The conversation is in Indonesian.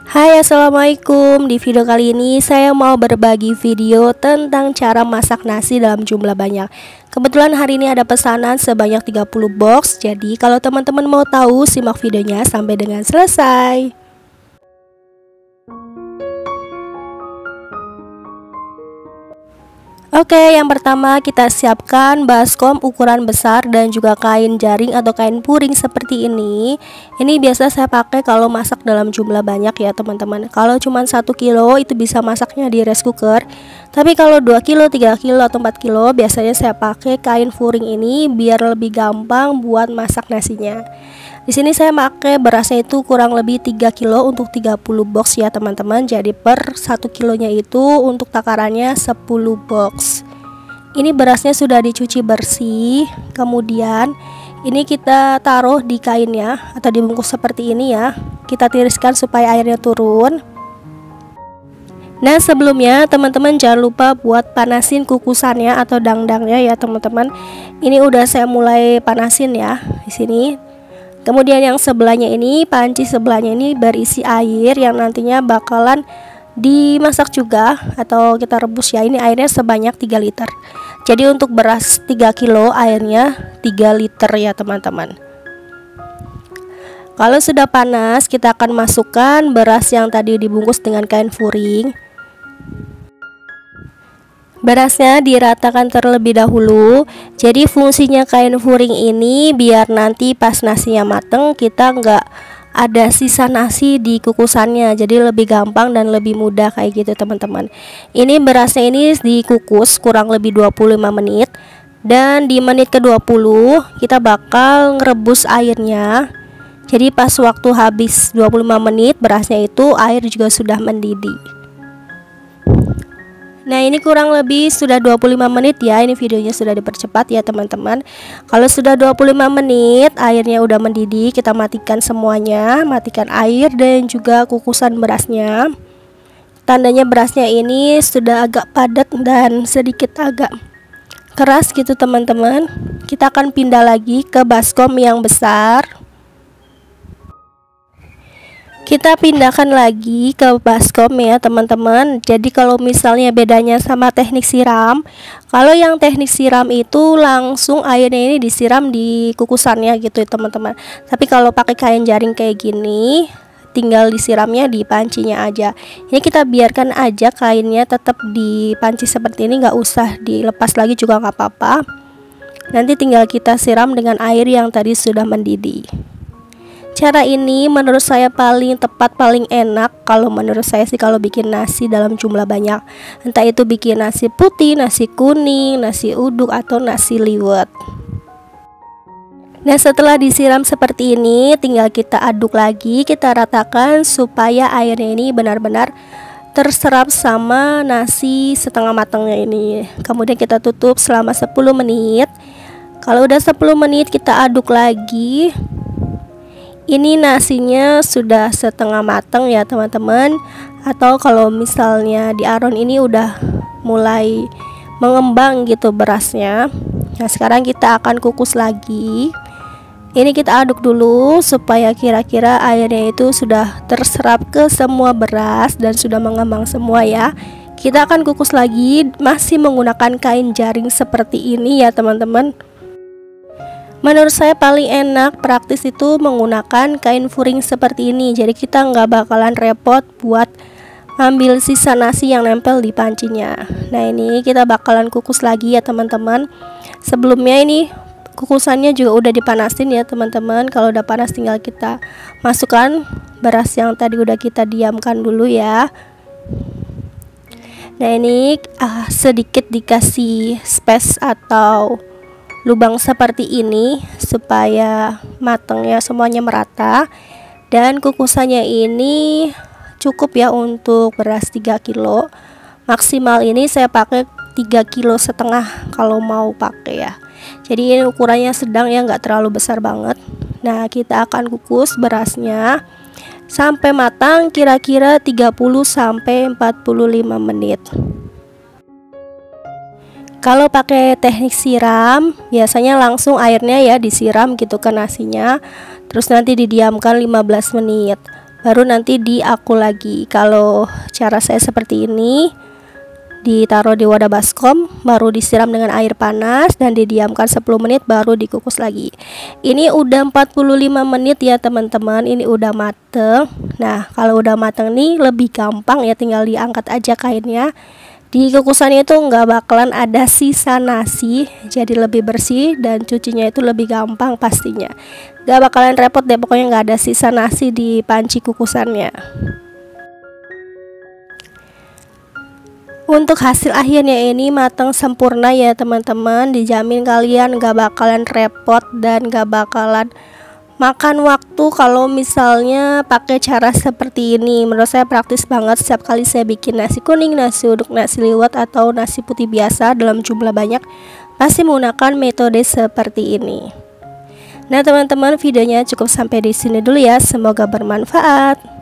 Hai, assalamualaikum. Di video kali ini saya mau berbagi video tentang cara masak nasi dalam jumlah banyak. Kebetulan hari ini ada pesanan sebanyak 30 box. Jadi kalau teman-teman mau tahu, simak videonya sampai dengan selesai. Oke, yang pertama kita siapkan baskom ukuran besar dan juga kain jaring atau kain puring seperti ini. Ini biasa saya pakai kalau masak dalam jumlah banyak ya teman-teman. Kalau cuma 1 kilo itu bisa masaknya di rice cooker. Tapi kalau 2 kilo, 3 kilo atau 4 kilo biasanya saya pakai kain puring ini biar lebih gampang buat masak nasinya. Di sini saya pakai berasnya itu kurang lebih 3 kilo untuk 30 box ya teman-teman. Jadi per 1 kilonya itu untuk takarannya 10 box. Ini berasnya sudah dicuci bersih. Kemudian ini kita taruh di kainnya atau dibungkus seperti ini ya. Kita tiriskan supaya airnya turun. Nah, sebelumnya teman-teman jangan lupa buat panasin kukusannya atau dangdangnya ya teman-teman. Ini udah saya mulai panasin ya di sini. Kemudian yang sebelahnya ini, panci sebelahnya ini berisi air yang nantinya bakalan dimasak juga atau kita rebus ya. Ini airnya sebanyak 3 liter. Jadi untuk beras 3 kilo airnya 3 liter ya teman-teman. Kalau sudah panas, kita akan masukkan beras yang tadi dibungkus dengan kain puring. Berasnya diratakan terlebih dahulu. Jadi fungsinya kain puring ini biar nanti pas nasinya mateng kita nggak ada sisa nasi di kukusannya. Jadi lebih gampang dan lebih mudah kayak gitu teman-teman. Ini berasnya ini dikukus kurang lebih 25 menit. Dan di menit ke-20 kita bakal ngerebus airnya. Jadi pas waktu habis 25 menit berasnya itu air juga sudah mendidih. Nah, ini kurang lebih sudah 25 menit ya. Ini videonya sudah dipercepat ya teman-teman. Kalau sudah 25 menit airnya udah mendidih, kita matikan semuanya. Matikan air dan juga kukusan berasnya. Tandanya berasnya ini sudah agak padat dan sedikit agak keras gitu teman-teman. Kita akan pindah lagi ke baskom yang besar. Kita pindahkan lagi ke baskom ya teman-teman. Jadi kalau misalnya bedanya sama teknik siram, kalau yang teknik siram itu langsung airnya ini disiram di kukusannya gitu ya teman-teman. Tapi kalau pakai kain jaring kayak gini, tinggal disiramnya di pancinya aja. Ini kita biarkan aja kainnya tetap di panci seperti ini, nggak usah dilepas lagi juga nggak apa-apa. Nanti tinggal kita siram dengan air yang tadi sudah mendidih. Cara ini menurut saya paling tepat, paling enak kalau menurut saya sih kalau bikin nasi dalam jumlah banyak. Entah itu bikin nasi putih, nasi kuning, nasi uduk atau nasi liwet. Nah, setelah disiram seperti ini tinggal kita aduk lagi, kita ratakan supaya airnya ini benar-benar terserap sama nasi setengah matangnya ini. Kemudian kita tutup selama 10 menit. Kalau udah 10 menit kita aduk lagi. Ini nasinya sudah setengah matang ya teman-teman. Atau kalau misalnya di aron ini udah mulai mengembang gitu berasnya. Nah, sekarang kita akan kukus lagi. Ini kita aduk dulu supaya kira-kira airnya itu sudah terserap ke semua beras dan sudah mengembang semua ya. Kita akan kukus lagi masih menggunakan kain jaring seperti ini ya teman-teman. Menurut saya paling enak, praktis itu menggunakan kain puring seperti ini. Jadi kita nggak bakalan repot buat ambil sisa nasi yang nempel di pancinya. Nah, ini kita bakalan kukus lagi ya teman-teman. Sebelumnya ini kukusannya juga udah dipanasin ya teman-teman. Kalau udah panas tinggal kita masukkan beras yang tadi udah kita diamkan dulu ya. Nah, ini sedikit dikasih space atau lubang seperti ini supaya matangnya semuanya merata. Dan kukusannya ini cukup ya untuk beras 3 kilo. Maksimal ini saya pakai 3,5 kilo kalau mau pakai ya. Jadi ini ukurannya sedang ya, nggak terlalu besar banget. Nah, kita akan kukus berasnya sampai matang kira-kira 30 sampai 45 menit. Kalau pakai teknik siram, biasanya langsung airnya ya disiram gitu ke nasinya. Terus nanti didiamkan 15 menit. baru nanti diaku lagi. Kalau cara saya seperti ini, ditaruh di wadah baskom, baru disiram dengan air panas dan didiamkan 10 menit baru dikukus lagi. Ini udah 45 menit ya teman-teman, ini udah mateng. Nah, kalau udah mateng nih lebih gampang ya, tinggal diangkat aja kainnya. Di kukusannya itu nggak bakalan ada sisa nasi, jadi lebih bersih dan cucinya itu lebih gampang pastinya. Nggak bakalan repot deh, pokoknya nggak ada sisa nasi di panci kukusannya. Untuk hasil akhirnya ini matang sempurna ya teman-teman, dijamin kalian gak bakalan repot dan gak bakalan makan waktu kalau misalnya pakai cara seperti ini. Menurut saya praktis banget. Setiap kali saya bikin nasi kuning, nasi uduk, nasi liwet atau nasi putih biasa dalam jumlah banyak, pasti menggunakan metode seperti ini. Nah teman-teman, videonya cukup sampai di sini dulu ya, semoga bermanfaat.